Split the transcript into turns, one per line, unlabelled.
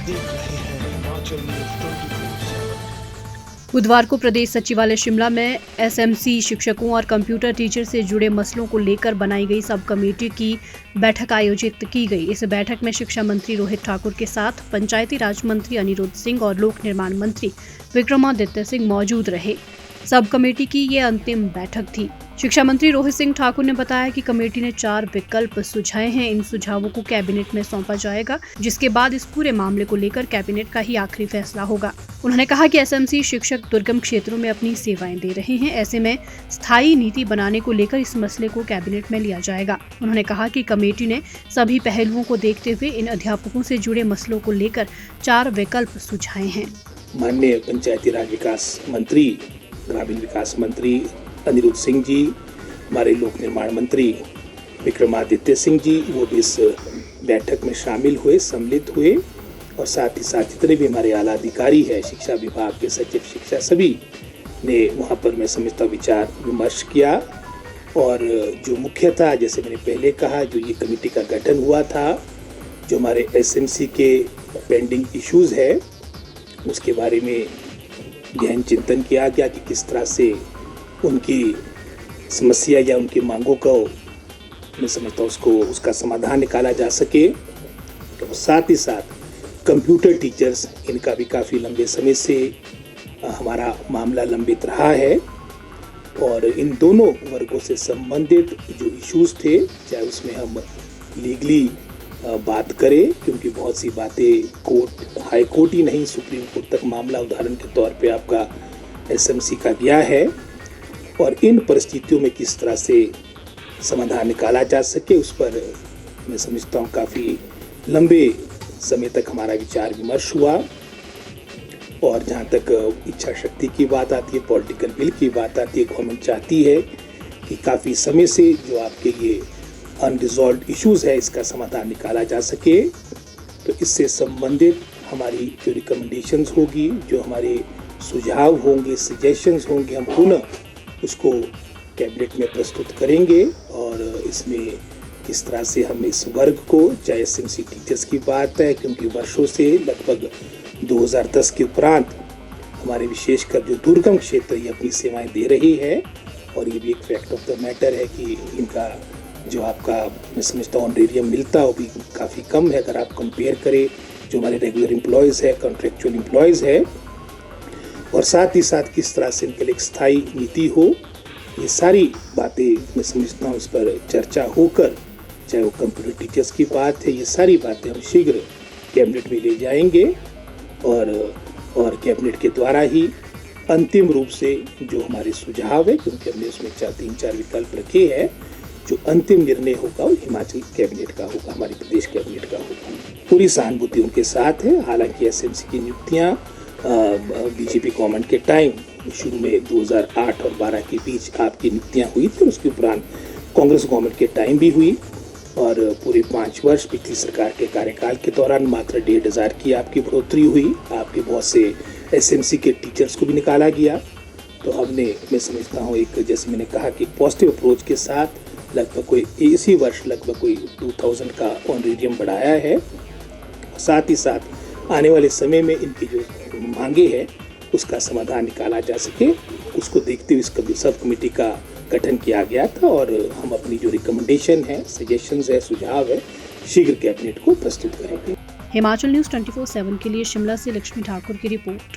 देख रहे हैं हिमाचल न्यूज 24/7।
बुधवार को प्रदेश सचिवालय शिमला में एसएमसी शिक्षकों और कंप्यूटर टीचर से जुड़े मसलों को लेकर बनाई गई सब कमेटी की बैठक आयोजित की गई। इस बैठक में शिक्षा मंत्री रोहित ठाकुर के साथ पंचायती राज मंत्री अनिरुद्ध सिंह और लोक निर्माण मंत्री विक्रमादित्य सिंह मौजूद रहे। सब कमेटी की ये अंतिम बैठक थी। शिक्षा मंत्री रोहित सिंह ठाकुर ने बताया कि कमेटी ने 4 विकल्प सुझाए हैं। इन सुझावों को कैबिनेट में सौंपा जाएगा, जिसके बाद इस पूरे मामले को लेकर कैबिनेट का ही आखिरी फैसला होगा। उन्होंने कहा कि एसएमसी शिक्षक दुर्गम क्षेत्रों में अपनी सेवाएं दे रहे हैं। ऐसे में स्थायी नीति बनाने को लेकर इस मसले को कैबिनेट में लिया जाएगा। उन्होंने कहा कि कमेटी ने सभी पहलुओं को देखते हुए इन अध्यापकों से जुड़े मसलों को लेकर 4 विकल्प सुझाए हैं।
माननीय पंचायती राज विकास मंत्री, ग्रामीण विकास मंत्री अनिरुद्ध सिंह जी, हमारे लोक निर्माण मंत्री विक्रमादित्य सिंह जी, वो भी इस बैठक में शामिल हुए, सम्मिलित हुए। और साथ ही साथ जितने भी हमारे आला अधिकारी हैं, शिक्षा विभाग के सचिव, शिक्षा, सभी ने वहाँ पर मैं समझता विचार विमर्श किया। और जो मुख्य था, जैसे मैंने पहले कहा, जो ये कमेटी का गठन हुआ था, जो हमारे एसएमसी के पेंडिंग इश्यूज़ है, उसके बारे में गहन चिंतन किया गया कि किस तरह से उनकी समस्या या उनकी मांगों को मैं समझता हूँ उसका समाधान निकाला जा सके। तो साथ ही साथ कंप्यूटर टीचर्स, इनका भी काफ़ी लंबे समय से हमारा मामला लंबित रहा है। और इन दोनों वर्गों से संबंधित जो इश्यूज़ थे, चाहे उसमें हम लीगली बात करें, क्योंकि बहुत सी बातें कोर्ट, हाई कोर्ट ही नहीं, सुप्रीम कोर्ट तक मामला उदाहरण के तौर पे आपका एसएमसी का गया है। और इन परिस्थितियों में किस तरह से समाधान निकाला जा सके, उस पर मैं समझता हूँ काफ़ी लंबे समय तक हमारा विचार विमर्श हुआ। और जहाँ तक इच्छा शक्ति की बात आती है, पॉलिटिकल विल की बात आती है, गवर्नमेंट चाहती है कि काफ़ी समय से जो आपके ये अनरिजॉल्व इश्यूज़ है, इसका समाधान निकाला जा सके। तो इससे संबंधित हमारी जो रिकमेंडेशंस होगी, जो हमारे सुझाव होंगे, सजेशंस होंगे, हम पुनः उसको कैबिनेट में प्रस्तुत करेंगे। और इसमें किस तरह से हम इस वर्ग को, चाहे एसएमसी टीचर्स की बात है, क्योंकि वर्षों से लगभग 2010 के उपरांत हमारे विशेषकर जो दुर्गम क्षेत्र ये अपनी सेवाएं दे रही है। और ये भी एक फैक्ट ऑफ द मैटर है कि इनका जो आपका मैं समझता हूँ ऑनरेरियम मिलता है, वो भी काफ़ी कम है अगर आप कंपेयर करें जो हमारे रेगुलर एम्प्लॉयज़ है, कॉन्ट्रेक्चुअल एम्प्लॉयज़ है। और साथ ही साथ किस तरह से इनके लिए एक स्थायी नीति हो, ये सारी बातें मैं समझता हूँ इस पर चर्चा होकर, चाहे वो कंप्यूटर टीचर्स की बात है, ये सारी बातें हम शीघ्र कैबिनेट में ले जाएंगे। और कैबिनेट के द्वारा ही अंतिम रूप से जो हमारे सुझाव है, क्योंकि हमने उसमें 3-4 विकल्प रखे हैं, जो अंतिम निर्णय होगा वो हिमाचल कैबिनेट का होगा, हमारे प्रदेश कैबिनेट का होगा। पूरी सहानुभूति उनके साथ है। हालांकि एसएमसी की नियुक्तियाँ बीजेपी गवर्नमेंट के टाइम शुरू में 2008 और 12 के बीच आपकी नियुक्तियाँ हुई थी, और उसके उपरांत कांग्रेस गवर्नमेंट के टाइम भी हुई। और पूरे 5 वर्ष पिछली सरकार के कार्यकाल के दौरान मात्र 1,500 की आपकी बढ़ोतरी हुई। आपके बहुत से एसएमसी के टीचर्स को भी निकाला गया। तो हमने, मैं समझता हूँ, एक, जैसे मैंने कहा, कि पॉजिटिव अप्रोच के साथ लगभग कोई इसी वर्ष लगभग कोई 2000 का ऑनरेरियम बढ़ाया है। साथ ही साथ आने वाले समय में इनकी जो मांगे हैं उसका समाधान निकाला जा सके, उसको देखते हुए इस सब कमेटी का गठन किया गया था। और हम अपनी जो रिकमेंडेशन है, सजेशंस है, सुझाव है, शीघ्र कैबिनेट को प्रस्तुत करेंगे।
हिमाचल न्यूज 24/7 के लिए शिमला से लक्ष्मी ठाकुर की रिपोर्ट।